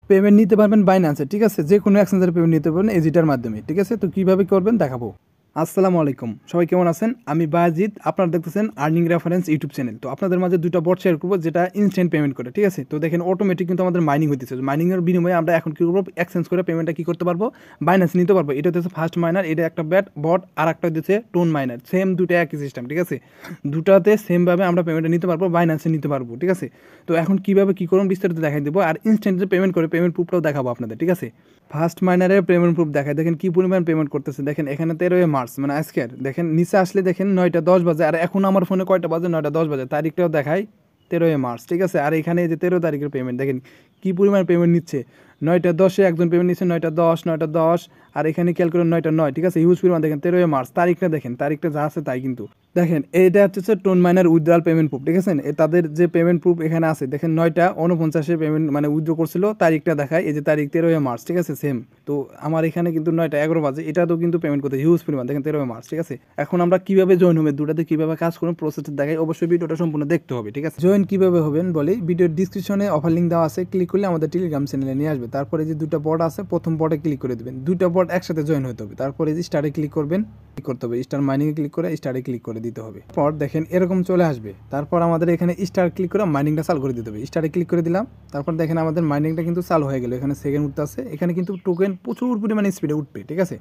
Payment নিতে পারবেন বাইন্যান্সে, ঠিক আছে, যে কোনো এক্সচেঞ্জের পেমেন্ট নিতে পারবেন এজিটার মাধ্যমে, ঠিক আছে। তো কীভাবে করবেন দেখাবো। আসসালামু আলাইকুম, সবাই কেমন আছেন? আমি বাজিদ, আপনারা দেখতেছেন আর্নিং রেফারেন্স ইউটিউব চ্যানেল। তো আপনাদের মাঝে দুটো বট শেয়ার করবো যেটা ইনস্ট্যান্ট পেমেন্ট করে, ঠিক আছে। তো দেখেন অটোমেটিক কিন্তু আমাদের মাইনিং হইতেছে, মাইনিংয়ের বিনিময়ে আমরা এখন কী করবো, এক্সচেঞ্জ করে পেমেন্টটা কী করতে পারবো, বাইন্যান্স নিতে পারবো। এটা হচ্ছে ফার্স্ট মাইনার, এটা একটা বট, আর একটা হচ্ছে টোন মাইনার, সেম দুটো একই সিস্টেম, ঠিক আছে। দুটাতে সেমভাবে আমরা পেমেন্টটা নিতে পারবো, বাইন্যান্সে নিতে পারবো, ঠিক আছে। তো এখন কীভাবে কী করুন বিস্তারিত দেখাই দেবো, আর ইনস্ট্যান্ট যে পেমেন্ট করে পেমেন্ট প্রুফটাও দেখাবো আপনাদের, ঠিক আছে। ফার্স্ট মাইনারের পেমেন্ট প্রুফ দেখায়, দেখেন কী পরিমাণ পেমেন্ট করতেছে। দেখেন এখানে 13 মার্চ মানে আজকের, দেখেন নিচে আসলে দেখেন 9টা 10 বাজে, আর এখন আমার ফোনে কয়টা বাজে, 9টা 10 বাজে, তারিখটাও দেখায় 13 মার্চ, ঠিক আছে। আর এখানে এই যে 13 তারিখের পেমেন্ট দেখেন কী পরিমাণ পেমেন্ট নিচ্ছে। 9টা 10-এ একজন পেমেন্ট নিচ্ছে, 9টা 10, আর এখানে খেয়াল করুন 9টা 9, ঠিক আছে। হিউজ পরিমাণ দেখেন 13 মার্চ, তারিখটা দেখেন, তারিখটা যা আছে তাই কিন্তু দেখেন। এইটা হচ্ছে tone minor withdrawal payment proof, ঠিক আছে। তাদের যে পেমেন্ট প্রুফ এখানে আছে দেখেন 9টা 49-এ পেমেন্ট মানে উইথড্র করছিল, তারিখটা দেখায় এই যে তারিখ 13 মার্চ, ঠিক আছে, সেম। তো আমার এখানে কিন্তু 9টা 11 বাজে, এটাতেও কিন্তু পেমেন্ট করতে হিউজ পরিমাণ দেখেন 13 মার্চ, ঠিক আছে। এখন আমরা কীভাবে জয়েন হবে, দুটাতে কীভাবে কাজ করুন প্রসেসটা দেখাই, অবশ্যই ভিডিওটা সম্পূর্ণ দেখতে হবে, ঠিক আছে। জয়েন কীভাবে হবেন বলি, ভিডিওর ডিসক্রিপশনে অফার লিঙ্ক দেওয়া আছে, ক্লিক করলে আমাদের টেলিগ্রাম চ্যানেলে নিয়ে আসবে। তারপরে যে দুটো বট আছে, প্রথম বটে ক্লিক করে দেবেন, দুটো বট একসাথে জয়েন হতে হবে। তারপরে যে স্টারে ক্লিক করবেন, ক্লিক করতে হবে, স্টার মাইনিংয়ে ক্লিক করে স্টারে ক্লিক করে দিতে হবে। পর দেখেন এরকম চলে আসবে, তারপর আমাদের এখানে স্টার ক্লিক করে মাইনিংটা চালু করে দিতে হবে। স্টারে ক্লিক করে দিলাম, তারপর দেখেন আমাদের মাইনিংটা কিন্তু চালু হয়ে গেল, এখানে সেকেন্ড উঠতে আছে, এখানে কিন্তু টোকেন প্রচুর পরিমাণে স্পিডে উঠবে, ঠিক আছে।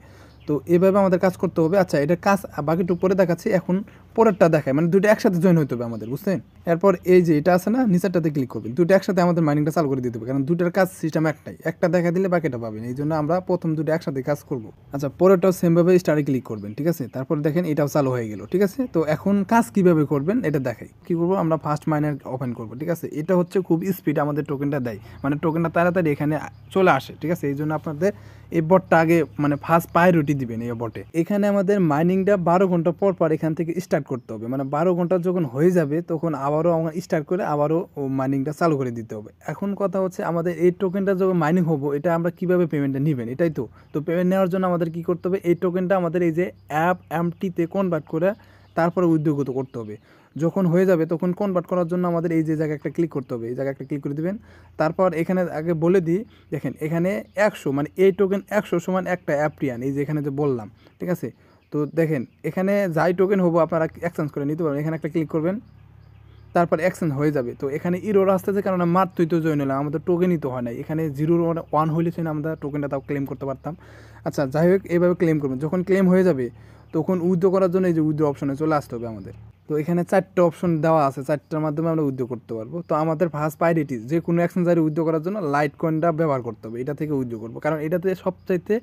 তো এভাবে আমাদের কাজ করতে হবে। আচ্ছা, এটা কাজ বাকিটুকু পরে দেখাচ্ছি, এখন পরেরটা দেখায়, মানে দুটো একসাথে জয়েন হতে হবে আমাদের, বুঝছেন। এরপর এই যে এটা আছে না, নিচেরটাতে ক্লিক করবেন, দুটো একসাথে আমাদের মাইনিংটা চালু করে দিতে হবে, কারণ দুটার কাজ সিস্টেম একটাই, একটা দেখা দিলে বাকিটা পাবেন, এই জন্য আমরা প্রথম দুটো একসাথে কাজ করব। আচ্ছা, পরেরটাও সেমভাবে স্টারে ক্লিক করবেন, ঠিক আছে। তারপর দেখেন এটাও চালু হয়ে গেল, ঠিক আছে। তো এখন কাজ কিভাবে করবেন এটা দেখাই। কি করব, আমরা ফার্স্ট মাইনার ওপেন করব, ঠিক আছে। এটা হচ্ছে খুব স্পিড আমাদের টোকেনটা দেয়, মানে টোকেনটা তাড়াতাড়ি এখানে চলে আসে, ঠিক আছে। এই জন্য আপনাদের এই বটটা আগে মানে ফার্স্ট প্রায়োরিটি দিবেন এই বটে। এখানে আমাদের মাইনিংটা 12 ঘন্টা পর পর এখান থেকে স্টার্ট করতে হবে, মানে 12 ঘন্টা যখন হয়ে যাবে তখন আবারও স্টার্ট করে আবারও মাইনিংটা চালু করে দিতে হবে। এখন কথা হচ্ছে আমাদের এই টোকেনটা যখন মাইনিং হবো, এটা আমরা কিভাবে পেমেন্টটা নেবেন, এটাই তো। তো পেমেন্ট নেওয়ার জন্য আমাদের কি করতে হবে, এই টোকেনটা আমাদের এই যে অ্যাপ এমটিতে কনভার্ট করে তারপরে উদ্যোগত করতে হবে। যখন হয়ে যাবে তখন কনভার্ট করার জন্য আমাদের এই যে জায়গায় একটা ক্লিক করতে হবে, এই জায়গায় একটা ক্লিক করে দেবেন। তারপর এখানে আগে বলে দিই, দেখেন এখানে 100 মানে এই টোকেন 100 সমান একটা অ্যাপ্রিয়ান, এই যে এখানে যে বললাম, ঠিক আছে। তো দেখেন এখানে যাই টোকেন হবো আপনারা এক্সচেঞ্জ করে নিতে পারবেন, এখানে একটা ক্লিক করবেন, তারপর এক্সচেঞ্জ হয়ে যাবে। তো এখানে ইরোর আসতেছে, কারণ মাত্রই তো জয়েন হলাম, আমাদের টোকেনই তো হয় নাই, এখানে 0-1 হইলে ছিল আমরা টোকেনটা তাও ক্লেম করতে পারতাম। আচ্ছা, যাই হোক এইভাবে ক্লেম করবেন, যখন ক্লেম হয়ে যাবে তখন উইথড্র করার জন্য এই যে উইথড্র অপশনে চলে আসতে হবে আমাদের। তো এখানে 4টা অপশন দেওয়া আছে, 4টার মাধ্যমে আমরা উইথড্র করতে পারবো। তো আমাদের ফার্স্ট প্রায়োরিটি যে কোনো এক্সচেঞ্জারে উইথড্র করার জন্য লাইট কয়েনটা ব্যবহার করতে হবে, এটা থেকে উইথড্র করবো, কারণ এটাতে সবচাইতে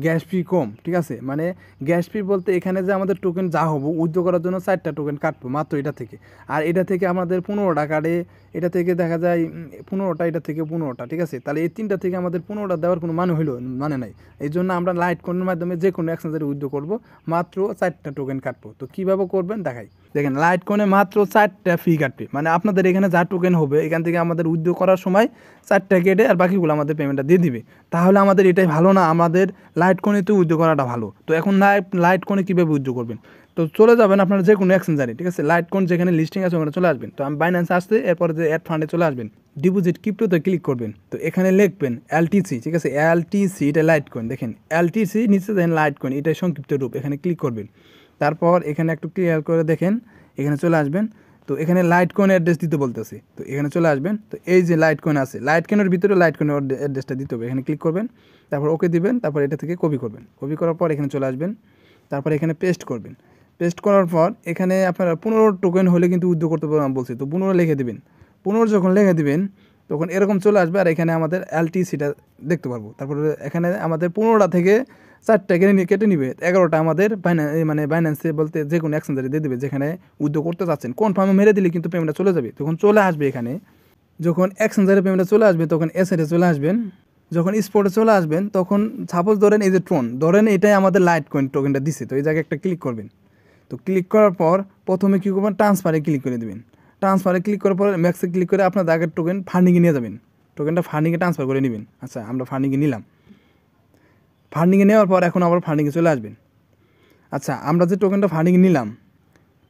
গ্যাস ফি কম, ঠিক আছে। মানে গ্যাস ফি বলতে এখানে যে আমাদের টোকেন যা হবো উইথড্র করার জন্য 4টা টোকেন কাটবো মাত্র এটা থেকে, আর এটা থেকে আমাদের 15টা কাটে, এটা থেকে দেখা যায় 15টা, এটা থেকে 15টা, ঠিক আছে। তাহলে এই 3টা থেকে আমাদের 15টা দেওয়ার কোনো মানে নাই। এই জন্য আমরা লাইট কয়েনের মাধ্যমে যে কোনো এক্সচেঞ্জারে উইথড্র করবো, মাত্র 4টা টোকেন কাটবো। তো কীভাবে করবেন দেখাই, দেখেন লাইট কয়েনে মাত্র 4টা ফি কাটবে, মানে আপনাদের এখানে যা টোকেন হবে এখান থেকে আমাদের উইথড্র করার সময় 4টা কেটে আর বাকিগুলো আমাদের পেমেন্টটা দিয়ে দিবে। তাহলে আমাদের এটাই ভালো না, আমাদের লাইট কয়েনে তো উইথড্র করাটা ভালো। তো এখন লাইট কয়েনে কীভাবে উইথড্র করবেন, তো চলে যাবেন আপনারা যে কোনো এক্সচেঞ্জারে, ঠিক আছে। লাইট কয়েন যেখানে লিস্টিং আছে ওখানে চলে আসবেন। তো আমি বাইন্যান্স আসতে, এরপরে যে অ্যাড ফান্ডে চলে আসবেন, ডিপোজিট ক্রিপ্টোতে ক্লিক করবেন। তো এখানে লিখবেন এলটিসি, ঠিক আছে, এলটিসি, এটা লাইট কয়েন, দেখেন এলটিসি নিচে দেখেন লাইট কয়েন, এটাই সংক্ষিপ্ত রূপ, এখানে ক্লিক করবেন। তারপর এখানে একটু ক্লিয়ার করে দেখেন এখানে চলে আসবেন। তো এখানে লাইট কয়েন অ্যাড্রেস দিতে বলতেছে, তো এখানে চলে আসবেন। তো এই যে লাইট কয়েন আছে, লাইট কয়েনের ভিতরে লাইট কয়েনের অ্যাড্রেসটা দিতে হবে, এখানে ক্লিক করবেন, তারপর ওকে দিবেন, তারপর এটা থেকে কপি করবেন, কপি করার পর এখানে চলে আসবেন, তারপর এখানে পেস্ট করবেন। পেস্ট করার পর এখানে আপনারা 15 টোকেন হলে কিন্তু উইথড্র করতে পারবেন বলছি, তো 15 লিখে দেবেন। 15 যখন লিখে দেবেন তখন এরকম চলে আসবে, আর এখানে আমাদের এলটিসিটা দেখতে পারবো। তারপরে এখানে আমাদের 15টা থেকে 4টা কেটে নিবে, 11টা আমাদের মানে বাইন্যান্সে বলতে যে কোনো এক্সচেঞ্জারে দিয়ে দেবে যেখানে উইথড্র করতে চাচ্ছেন। কনফার্মে মেরে দিলে কিন্তু পেমেন্টটা চলে যাবে, তখন চলে আসবে এখানে। যখন এক্সচেঞ্জারে পেমেন্টটা চলে আসবে তখন এসেটে চলে আসবেন। যখন স্পটে চলে আসবেন তখন সাপোজ ধরেন এই যে ট্রোন, ধরেন এটাই আমাদের লাইট কয়েন টোকেনটা দিছে, তো এই জায়গায় একটা ক্লিক করবেন। তো ক্লিক করার পর প্রথমে কী করবেন, ট্রান্সফারে ক্লিক করে দেবেন। ট্রান্সফারে ক্লিক করার পর ম্যাক্সে ক্লিক করে আপনার আগের টোকেন ফান্ডিংয়ে নিয়ে যাবেন, টোকেনটা ফান্ডিংয়ে ট্রান্সফার করে নেবেন। আচ্ছা, আমরা ফান্ডিংয়ে নিলাম, ফান্ডিংয়ে নেওয়ার পর এখন আবার ফান্ডিংয়ে চলে আসবেন। আচ্ছা, আমরা যে টোকেনটা ফান্ডিংয়ে নিলাম,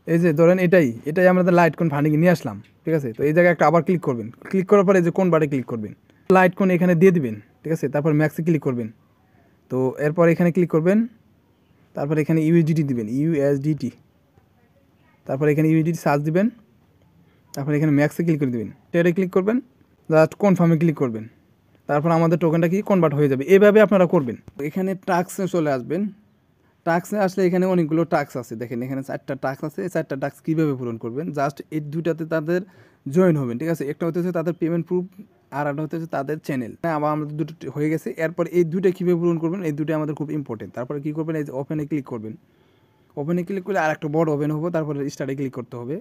এই যে ধরেন এটাই আমাদের লাইট কয়েন ফান্ডিংয়ে নিয়ে আসলাম, ঠিক আছে। তো এই জায়গায় একটা আবার ক্লিক করবেন, ক্লিক করার পর এই যে কোন বারে ক্লিক করবেন, লাইট কোন এখানে দিয়ে দিবেন, ঠিক আছে। তারপর ম্যাক্সে ক্লিক করবেন। তো এরপর এখানে ক্লিক করবেন, তারপর এখানে ইউএসডিটি দিবেন, ইউএসডিটি। তারপর এখানে ইউএসডিটি সার্চ দিবেন, তারপর এখানে ম্যাক্সে ক্লিক করে দিবেন, টেরে ক্লিক করবেন, জাস্ট কনফার্মে ক্লিক করবেন। তারপর আমাদের টোকেনটা কি কনভার্ট হয়ে যাবে। এভাবে আপনারা করবেন। এখানে টাস্কে চলে আসবেন। টাস্কে আসলে এখানে অনেকগুলো টাস্ক আছে, দেখেন এখানে 4টা টাস্ক আছে। এই 4টা টাস্ক কীভাবে পূরণ করবেন, জাস্ট এই দুইটাতে তাদের জয়েন হবেন, ঠিক আছে। একটা হচ্ছে তাদের পেমেন্ট প্রুফ, আর একটা হচ্ছে তাদের চ্যানেল। আবার আমাদের দুটো হয়ে গেছে। এরপর এই দুইটা কীভাবে পূরণ করবেন, এই দুটো আমাদের খুব ইম্পর্টেন্ট। তারপরে কী করবেন, এই যে ওপেনে ক্লিক করবেন। ওপেনে ক্লিক করলে আর একটা বট ওপেন হবে, তারপরে স্টার্টে ক্লিক করতে হবে।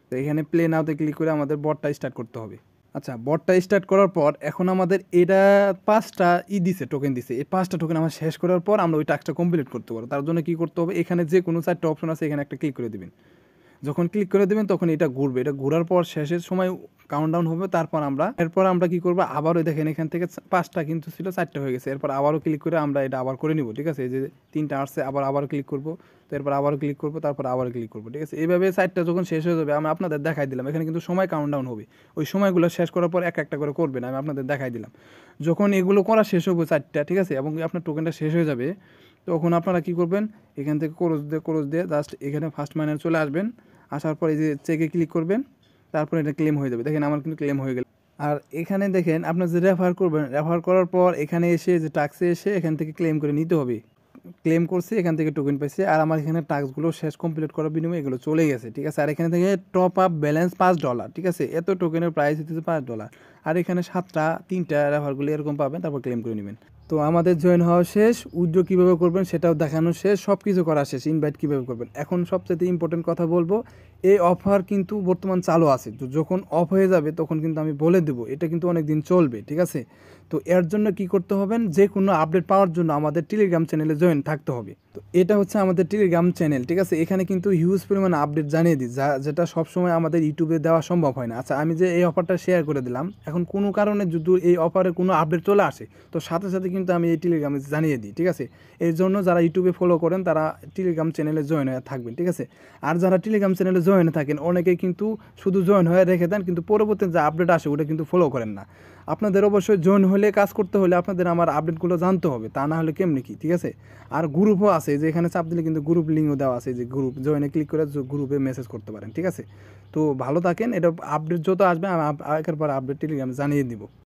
তো এখানে প্লে নাওতে ক্লিক করে আমাদের বটটা স্টার্ট করতে হবে। আচ্ছা, বটটা স্টার্ট করার পর এখন আমাদের এটা 5টা দিছে, টোকেন দিছে। এই 5টা টোকেন আমরা শেষ করার পর আমরা ওই টাস্কটা কমপ্লিট করতে পারবো। তার জন্য কী করতে হবে, এখানে যে কোনো 4টা অপশন আছে, এখানে একটা ক্লিক করে দেবেন। যখন ক্লিক করে দেবেন তখন এটা ঘুরবে। এটা ঘোরার পর শেষের সময় কাউন্টডাউন হবে। তারপর এরপর আমরা কী করবো, আবারও দেখেন এখান থেকে 5টা কিন্তু ছিল, 4টা হয়ে গেছে। এরপর আবারও ক্লিক করে আমরা এটা আবার করে নিব, ঠিক আছে। এই যে 3টা আসছে, আবারও ক্লিক করবো। তো এরপর আবারও ক্লিক করবো, তারপর আবারও ক্লিক করবো, ঠিক আছে। এইভাবে 4টা যখন শেষ হয়ে যাবে, আমি আপনাদের দেখাই দিলাম। এখানে কিন্তু সময় কাউন্টডাউন হবে। ওই সময়গুলো শেষ করার পর একটা করে করবেন, আমি আপনাদের দেখাই দিলাম। যখন এগুলো করা শেষ হবে 4টা, ঠিক আছে, এবং আপনার টোকেনটা শেষ হয়ে যাবে, তখন আপনারা কী করবেন, এখান থেকে ক্রস দিয়ে জাস্ট এখানে ফার্স্ট মাইনার চলে আসবেন। আসার পর এই যে চেকে ক্লিক করবেন, তারপর এটা ক্লেম হয়ে যাবে। দেখেন আমার কিন্তু ক্লেম হয়ে গেল। আর এখানে দেখেন আপনার যে রেফার করবেন, রেফার করার পর এখানে এসে যে টাস্কে এসে এখান থেকে ক্লেম করে নিতে হবে। ক্লেম করছি, এখান থেকে টোকেন পাইছে। আর আমার এখানে টাস্কগুলো শেষ কমপ্লিট করার বিনিময়ে এগুলো চলে গেছে, ঠিক আছে। আর এখানে থেকে টপ আপ ব্যালেন্স $5, ঠিক আছে। এত টোকেনের প্রাইস হচ্ছে $5। আর এখানে 7টা 3টা রেফারগুলো এরকম পাবেন, তারপর ক্লেম করে নেবেন। তো আমাদের জয়েন হওয়া শেষ, উইথড্র কীভাবে করবেন সেটাও দেখানো শেষ, সব কিছু করা শেষ, ইনভাইট কীভাবে করবেন। এখন সবচেয়ে ইম্পর্টেন্ট কথা বলবো, এই অফার কিন্তু বর্তমান চালু আছে। তো যখন অফ হয়ে যাবে তখন কিন্তু আমি বলে দেবো, এটা কিন্তু অনেক দিন চলবে, ঠিক আছে। তো এর জন্য কি করতে হবে, যে কোনো আপডেট পাওয়ার জন্য আমাদের টেলিগ্রাম চ্যানেলে জয়েন থাকতে হবে। তো এটা হচ্ছে আমাদের টেলিগ্রাম চ্যানেল, ঠিক আছে। এখানে কিন্তু হিউজ পরিমাণে আপডেট জানিয়ে দিই, যেটা সবসময় আমাদের ইউটিউবে দেওয়া সম্ভব হয় না। আচ্ছা, আমি যে এই অফারটা শেয়ার করে দিলাম, এখন কোনো কারণে যদি এই অফারে কোনো আপডেট চলে আসে, তো সাথে সাথে কিন্তু আমি এই টেলিগ্রামে জানিয়ে দিই, ঠিক আছে। এই জন্য যারা ইউটিউবে ফলো করেন তারা টেলিগ্রাম চ্যানেলে জয়েন হয়ে থাকবেন, ঠিক আছে। আর যারা টেলিগ্রাম চ্যানেলে জয়েন থাকেন, অনেকেই কিন্তু শুধু জয়েন হয়ে রেখে দেন, কিন্তু পরবর্তী যে আপডেট আসে ওটা কিন্তু ফলো করেন না। আপনাদের অবশ্যই জয়েন হলে, কাজ করতে হলে আপনাদের আমার আপডেটগুলো জানতে হবে, তা না হলে কেমনি কি, ঠিক আছে। আর গ্রুপও আছে, যে এখানে চাপ দিলে কিন্তু গ্রুপ লিঙ্কও দেওয়া আছে, যে গ্রুপ জয়েনে ক্লিক করে গ্রুপে মেসেজ করতে পারেন, ঠিক আছে। তো ভালো থাকেন। এটা আপডেট যত আসবে আমি একের পর আপডেট টেলিগ্রামে জানিয়ে দিব।